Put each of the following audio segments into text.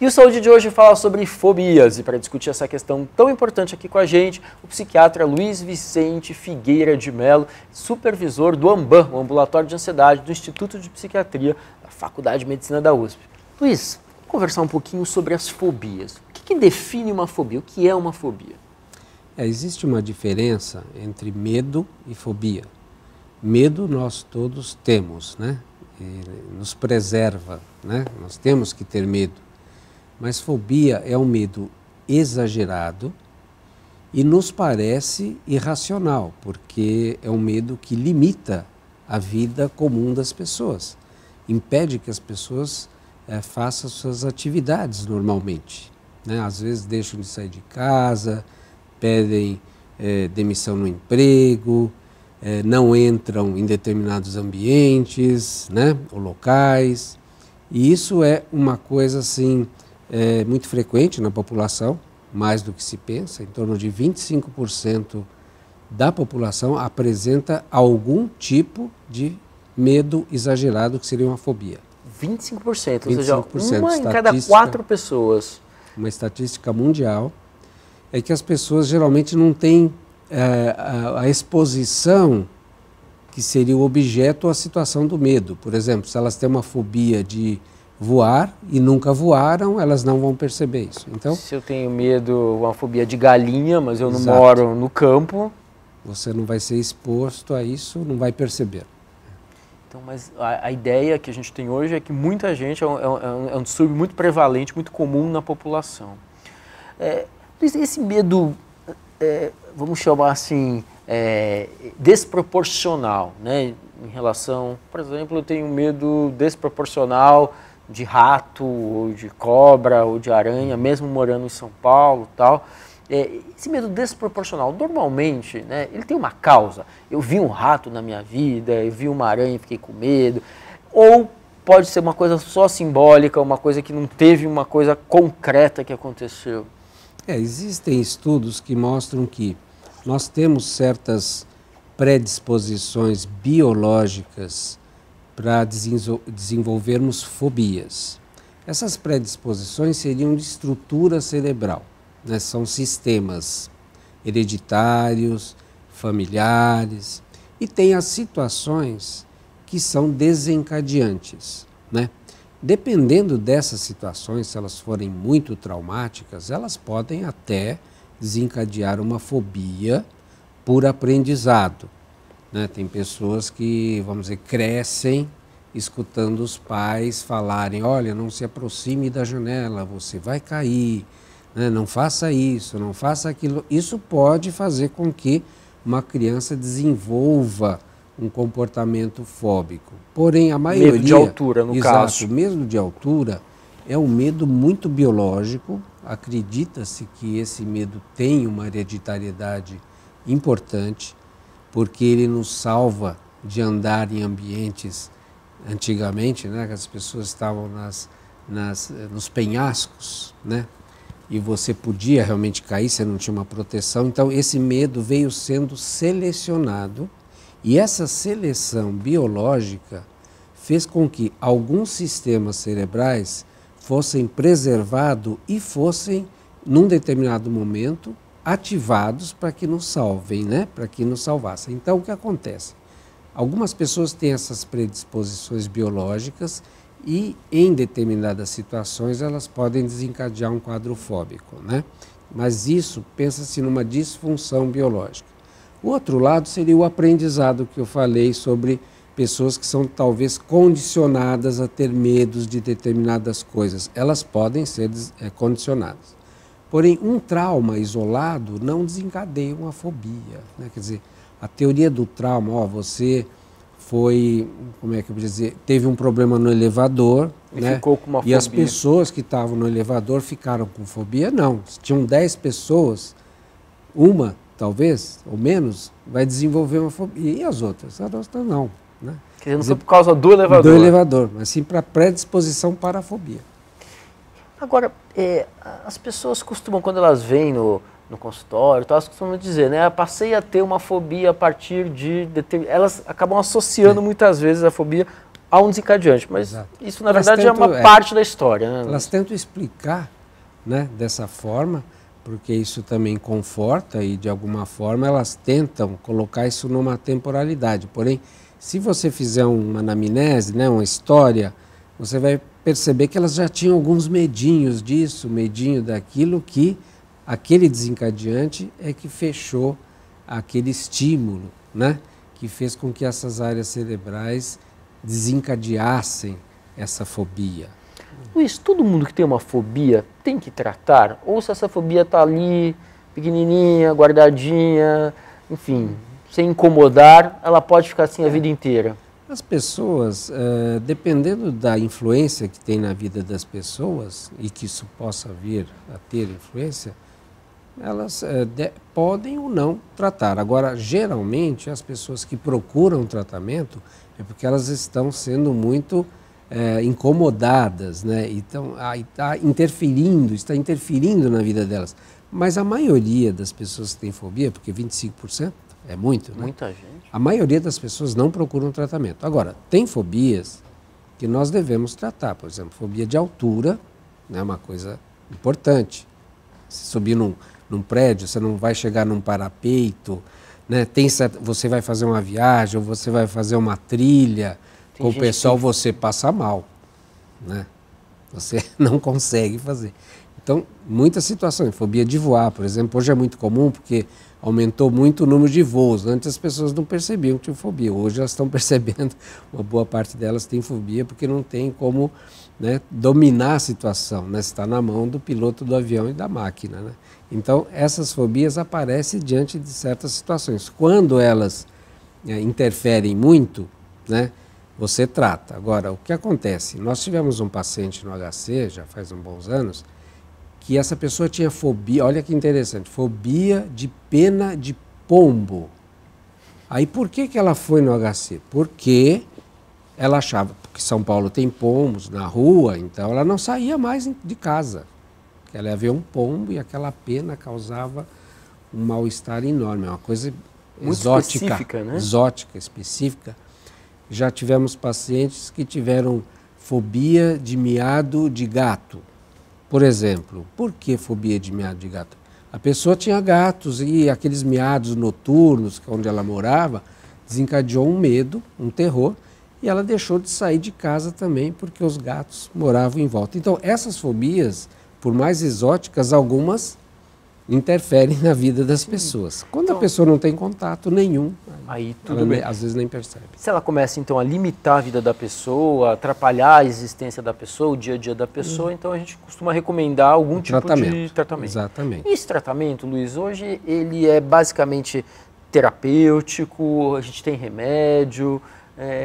E o Saúde de hoje fala sobre fobias, e para discutir essa questão tão importante aqui com a gente, o psiquiatra Luiz Vicente Figueira de Mello, supervisor do AMBAN, o Ambulatório de Ansiedade do Instituto de Psiquiatria da Faculdade de Medicina da USP. Luiz, vamos conversar um pouquinho sobre as fobias. O que define uma fobia? O que é uma fobia? Existe uma diferença entre medo e fobia. Medo nós todos temos, né? E nos preserva, né? Nós temos que ter medo. Mas fobia é um medo exagerado e nos parece irracional, porque é um medo que limita a vida comum das pessoas, impede que as pessoas façam suas atividades normalmente, né? Às vezes deixam de sair de casa, pedem demissão no emprego, não entram em determinados ambientes, né? Ou locais, e isso é uma coisa assim muito frequente na população, mais do que se pensa. Em torno de 25% da população apresenta algum tipo de medo exagerado, que seria uma fobia. 25%, 25%, ou seja, uma em cada 4 pessoas. Uma estatística mundial é que as pessoas geralmente não têm a exposição que seria o objeto ou a situação do medo. Por exemplo, se elas têm uma fobia de voar e nunca voaram, elas não vão perceber isso. Então, se eu tenho medo, uma fobia de galinha, mas eu não Exato. moro no campo, você não vai ser exposto a isso, não vai perceber. Então, mas a ideia que a gente tem hoje é que muita gente, é um distúrbio muito prevalente, muito comum na população. Esse medo, vamos chamar assim, desproporcional, né? Em relação, por exemplo, eu tenho medo desproporcional de rato, ou de cobra, ou de aranha, mesmo morando em São Paulo e tal. Esse medo desproporcional, normalmente, né, ele tem uma causa. Eu vi um rato na minha vida, eu vi uma aranha e fiquei com medo. Ou pode ser uma coisa só simbólica, uma coisa que não teve uma coisa concreta que aconteceu. Existem estudos que mostram que nós temos certas predisposições biológicas para desenvolvermos fobias. Essas predisposições seriam de estrutura cerebral, né? São sistemas hereditários, familiares, e tem as situações que são desencadeantes, né? Dependendo dessas situações, se elas forem muito traumáticas, elas podem até desencadear uma fobia por aprendizado, né? Tem pessoas que, vamos dizer, crescem escutando os pais falarem: olha, não se aproxime da janela, você vai cair, né? Não faça isso, não faça aquilo. Isso pode fazer com que uma criança desenvolva um comportamento fóbico. Porém, a maioria... Medo de altura, no caso. Medo de altura é um medo muito biológico. Acredita-se que esse medo tem uma hereditariedade importante, porque ele nos salva de andar em ambientes, antigamente, né, que as pessoas estavam nos penhascos, né, e você podia realmente cair, você não tinha uma proteção. Então, esse medo veio sendo selecionado, e essa seleção biológica fez com que alguns sistemas cerebrais fossem preservados e fossem, num determinado momento, ativados para que nos salvem, né? Para que nos salvassem. Então, o que acontece? Algumas pessoas têm essas predisposições biológicas e, em determinadas situações, elas podem desencadear um quadro fóbico, né? Mas isso, pensa-se numa disfunção biológica. O outro lado seria o aprendizado, que eu falei sobre pessoas que são talvez condicionadas a ter medos de determinadas coisas. Elas podem ser condicionadas. Porém, um trauma isolado não desencadeia uma fobia, né? Quer dizer, a teoria do trauma, você foi, como é que eu vou dizer, teve um problema no elevador, né? Ficou com uma fobia. E as pessoas que estavam no elevador ficaram com fobia? Não. Se tinham 10 pessoas, uma, talvez, ou menos, vai desenvolver uma fobia. E as outras? As outras não, né? Quer dizer, não foi por causa do elevador. Do elevador, mas sim para predisposição para a fobia. Agora, as pessoas costumam, quando elas vêm no consultório, elas costumam dizer, né? Passei a ter uma fobia a partir de... Elas acabam associando muitas vezes a fobia a um desencadeante, mas Exato. Isso na verdade é uma parte da história. Né? Elas tentam explicar, né, dessa forma, porque isso também conforta e de alguma forma elas tentam colocar isso numa temporalidade. Porém, se você fizer uma anamnese, né, uma história, você vai perceber que elas já tinham alguns medinhos disso, medinho daquilo, que aquele desencadeante é que fechou aquele estímulo, né, que fez com que essas áreas cerebrais desencadeassem essa fobia. Luiz, todo mundo que tem uma fobia tem que tratar? Ou se essa fobia está ali, pequenininha, guardadinha, enfim, sem incomodar, ela pode ficar assim a vida inteira? As pessoas, dependendo da influência que tem na vida das pessoas, e que isso possa vir a ter influência, elas podem ou não tratar. Agora, geralmente, as pessoas que procuram tratamento é porque elas estão sendo muito incomodadas, né? Então, está interferindo na vida delas. Mas a maioria das pessoas que têm fobia, porque 25% é muito, né? Muita gente. A maioria das pessoas não procuram tratamento. Agora, tem fobias que nós devemos tratar. Por exemplo, fobia de altura, né? Uma coisa importante. Se subir num prédio, você não vai chegar num parapeito, né? Você vai fazer uma viagem, ou você vai fazer uma trilha, com o pessoal você passa mal, né? Você não consegue fazer. Então, muitas situações, fobia de voar, por exemplo, hoje é muito comum porque aumentou muito o número de voos. Antes as pessoas não percebiam que tinham fobia, hoje elas estão percebendo, uma boa parte delas tem fobia porque não tem como, né, dominar a situação, né? Está na mão do piloto do avião e da máquina, né? Então, essas fobias aparecem diante de certas situações. Quando elas interferem muito, né, você trata. Agora, o que acontece? Nós tivemos um paciente no HC, já faz uns bons anos, que essa pessoa tinha fobia, olha que interessante, fobia de pena de pombo. Aí, por que ela foi no HC? Porque ela achava que São Paulo tem pombos na rua, então ela não saía mais de casa. Ela ia ver um pombo e aquela pena causava um mal-estar enorme, é uma coisa muito exótica, específica, né? Exótica, específica. Já tivemos pacientes que tiveram fobia de miado de gato. Por exemplo, por que fobia de miado de gato? A pessoa tinha gatos e aqueles miados noturnos, onde ela morava, desencadeou um medo, um terror, e ela deixou de sair de casa também porque os gatos moravam em volta. Então, essas fobias, por mais exóticas, algumas interferem na vida das pessoas. Quando então, a pessoa não tem contato nenhum, aí tudo bem. Às vezes nem percebe. Se ela começa então a limitar a vida da pessoa, atrapalhar a existência da pessoa, o dia a dia da pessoa, então a gente costuma recomendar algum tipo de tratamento. Exatamente. E esse tratamento, Luiz, hoje ele é basicamente terapêutico, a gente tem remédio,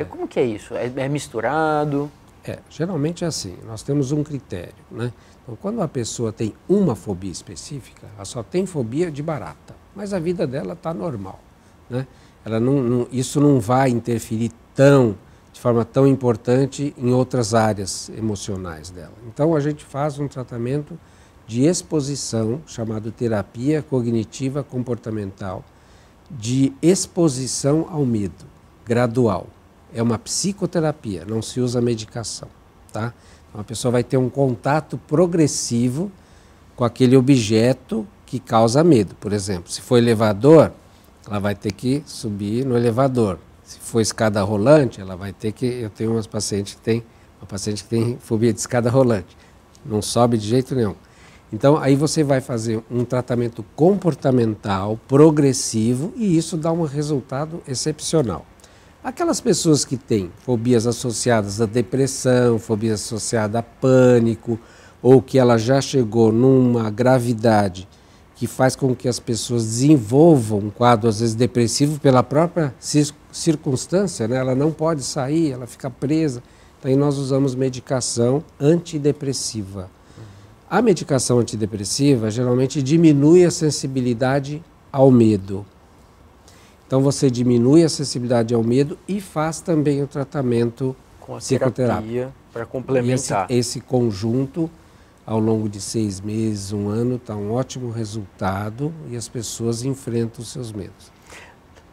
como que é isso? É misturado? Geralmente é assim, nós temos um critério, né? Então, quando a pessoa tem uma fobia específica, ela só tem fobia de barata, mas a vida dela está normal, né? Ela isso não vai interferir de forma tão importante em outras áreas emocionais dela. Então, a gente faz um tratamento de exposição, chamado terapia cognitiva comportamental, de exposição ao medo, gradual. É uma psicoterapia, não se usa medicação, tá? Então, a pessoa vai ter um contato progressivo com aquele objeto que causa medo. Por exemplo, se for elevador, ela vai ter que subir no elevador. Se for escada rolante, ela vai ter que... Eu tenho uma paciente que tem fobia de escada rolante. Não sobe de jeito nenhum. Então, aí você vai fazer um tratamento comportamental, progressivo, e isso dá um resultado excepcional. Aquelas pessoas que têm fobias associadas à depressão, fobias associadas a pânico, ou que ela já chegou numa gravidade que faz com que as pessoas desenvolvam um quadro, às vezes, depressivo pela própria circunstância, né? Ela não pode sair, ela fica presa. Então, aí nós usamos medicação antidepressiva. A medicação antidepressiva geralmente diminui a sensibilidade ao medo. Então você diminui a acessibilidade ao medo e faz também o tratamento Com a psicoterápico. terapia para complementar. Esse conjunto, ao longo de 6 meses, 1 ano, está um ótimo resultado e as pessoas enfrentam os seus medos.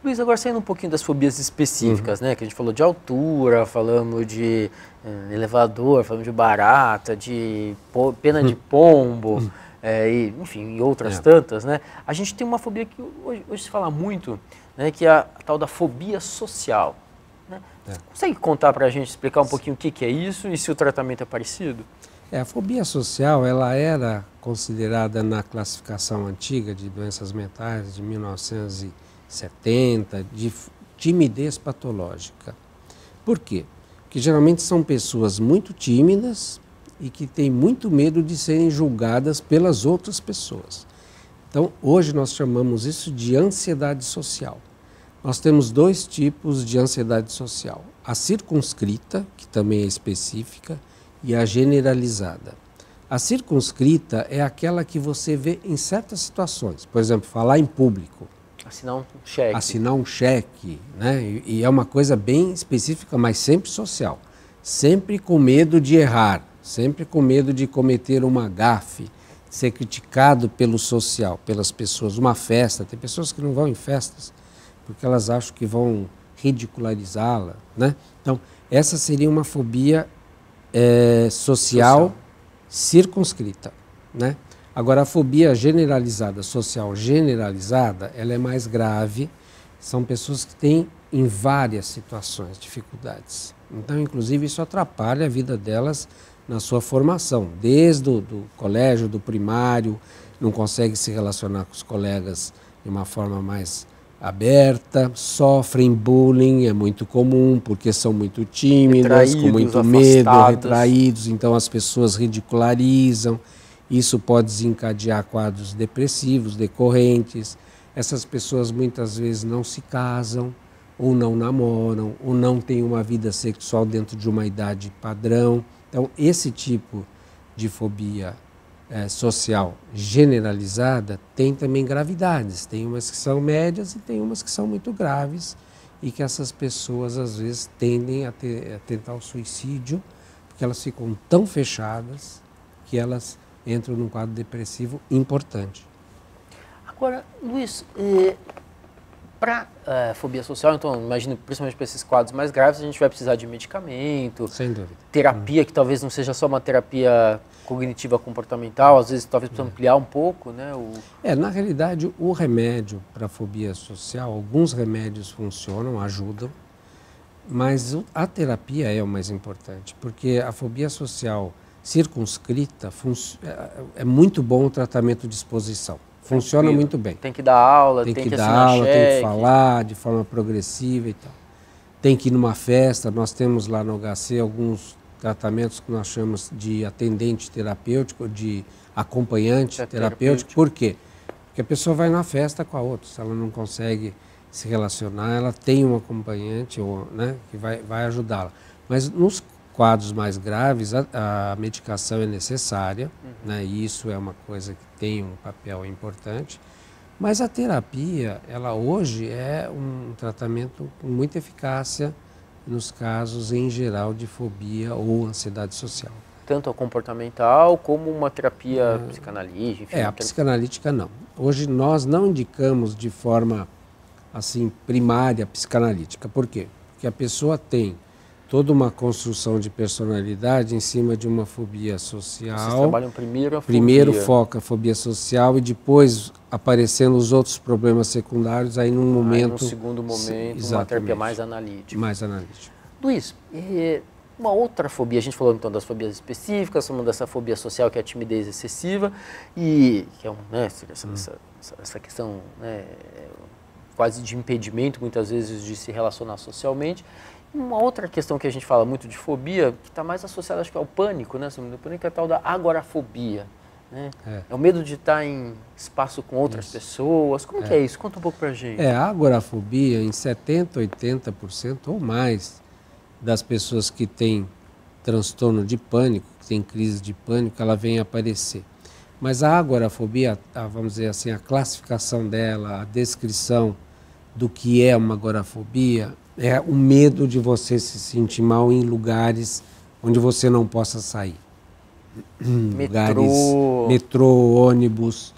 Luiz, agora saindo um pouquinho das fobias específicas, né? Que a gente falou de altura, falamos de elevador, falamos de barata, de pena de pombo, e, enfim, e outras tantas, né? A gente tem uma fobia que hoje se fala muito, né? Que é a tal da fobia social. Né? Você consegue contar para a gente, explicar um pouquinho o que é isso e se o tratamento é parecido? A fobia social, ela era considerada na classificação antiga de doenças mentais de 1970, de timidez patológica. Por quê? Porque geralmente são pessoas muito tímidas e que têm muito medo de serem julgadas pelas outras pessoas. Então, hoje nós chamamos isso de ansiedade social. Nós temos 2 tipos de ansiedade social. A circunscrita, que também é específica, e a generalizada. A circunscrita é aquela que você vê em certas situações. Por exemplo, falar em público. Assinar um cheque. Assinar um cheque, né? E é uma coisa bem específica, mas sempre social. Sempre com medo de errar, sempre com medo de cometer uma gafe, ser criticado pelo social, pelas pessoas. Uma festa, tem pessoas que não vão em festas porque elas acham que vão ridicularizá-la, né? Então, essa seria uma fobia social circunscrita, né? Agora, a fobia generalizada, social generalizada, ela é mais grave. São pessoas que têm em várias situações dificuldades. Então, inclusive, isso atrapalha a vida delas na sua formação, desde o do colégio, do primário, não consegue se relacionar com os colegas de uma forma mais aberta, sofrem bullying, é muito comum, porque são muito tímidas, com muito medo, retraídos, então as pessoas ridicularizam. Isso pode desencadear quadros depressivos decorrentes. Essas pessoas muitas vezes não se casam, ou não namoram, ou não têm uma vida sexual dentro de uma idade padrão. Então, esse tipo de fobia social generalizada tem também gravidades. Tem umas que são médias e tem umas que são muito graves e que essas pessoas às vezes tendem a tentar o suicídio porque elas ficam tão fechadas que elas entram num quadro depressivo importante. Agora, Luiz, para fobia social, então, imagino, principalmente para esses quadros mais graves, a gente vai precisar de medicamento, sem dúvida, terapia, que talvez não seja só uma terapia cognitiva comportamental, às vezes talvez precisa ampliar um pouco, né? Na realidade, o remédio para fobia social, alguns remédios funcionam, ajudam, mas a terapia é o mais importante, porque a fobia social circunscrita é muito bom o tratamento de exposição. Funciona muito bem. Tem que dar aula, tem que assinar dar aula, cheque. tem que falar de forma progressiva e tal. Tem que ir numa festa, nós temos lá no HC alguns tratamentos que nós chamamos de atendente terapêutico, de acompanhante terapêutico. Por quê? Porque a pessoa vai na festa com a outra, se ela não consegue se relacionar, ela tem um acompanhante que vai ajudá-la. Mas nos quadros mais graves, a medicação é necessária, né? E isso é uma coisa que tem um papel importante, mas a terapia, ela hoje é um tratamento com muita eficácia nos casos, em geral, de fobia ou ansiedade social. Tanto a comportamental como uma terapia psicanalítica? Enfim, a psicanalítica não. Hoje nós não indicamos de forma assim primária a psicanalítica. Por quê? Porque a pessoa tem toda uma construção de personalidade em cima de uma fobia social. Vocês trabalham primeiro a fobia. Primeiro foca a fobia social e depois aparecendo os outros problemas secundários, aí num momento... no segundo momento, uma terapia mais analítica. Mais analítica. Luiz, uma outra fobia, a gente falou então das fobias específicas, falamos dessa fobia social que é a timidez excessiva, e que é essa questão, né, quase de impedimento, muitas vezes, de se relacionar socialmente. Uma outra questão que a gente fala muito de fobia, que está mais associada, acho que ao pânico, né? O pânico é a tal da agorafobia. Né? É o medo de estar em espaço com outras pessoas. Como que é isso? Conta um pouco pra gente. A agorafobia, em 70%, 80% ou mais das pessoas que têm transtorno de pânico, que têm crise de pânico, ela vem aparecer. Mas a agorafobia, vamos dizer assim, a classificação dela, a descrição do que é uma agorafobia é o medo de você se sentir mal em lugares onde você não possa sair. Lugares, metrô, ônibus,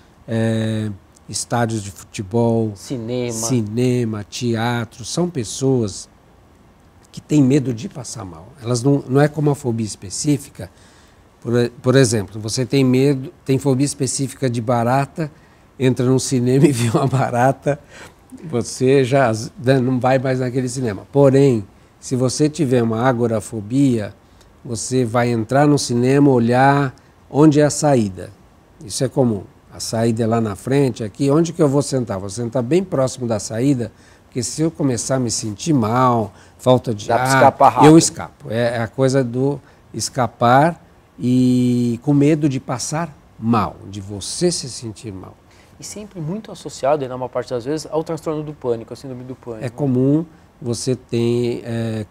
estádios de futebol, cinema, teatro. São pessoas que têm medo de passar mal. Elas não é como a fobia específica. Por exemplo, você tem medo, tem fobia específica de barata, entra num cinema e vê uma barata, você já não vai mais naquele cinema. Porém, se você tiver uma agorafobia, você vai entrar no cinema, olhar onde é a saída. Isso é comum. A saída é lá na frente, aqui. Onde que eu vou sentar? Vou sentar bem próximo da saída, porque se eu começar a me sentir mal, falta de ar, eu escapo. É a coisa do escapar e com medo de passar mal, de você se sentir mal. E sempre muito associado, na maior parte das vezes, ao transtorno do pânico, a síndrome do pânico. É comum você ter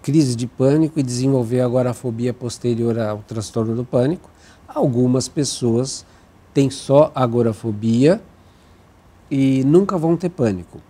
crise de pânico e desenvolver agorafobia posterior ao transtorno do pânico. Algumas pessoas têm só agorafobia e nunca vão ter pânico.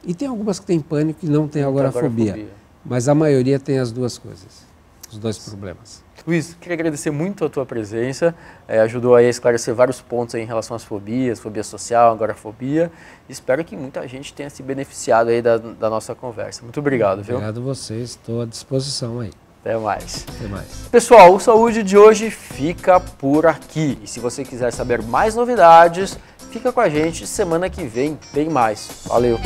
E tem algumas que têm pânico e não têm agorafobia. Mas a maioria tem as duas coisas, os dois problemas. Luiz, queria agradecer muito a tua presença, ajudou aí a esclarecer vários pontos aí em relação às fobias, fobia social, agorafobia. Espero que muita gente tenha se beneficiado aí da nossa conversa. Muito obrigado, viu? Obrigado a vocês, estou à disposição aí. Até mais. Até mais. Pessoal, o Saúde de hoje fica por aqui. E se você quiser saber mais novidades, fica com a gente, semana que vem tem mais. Valeu!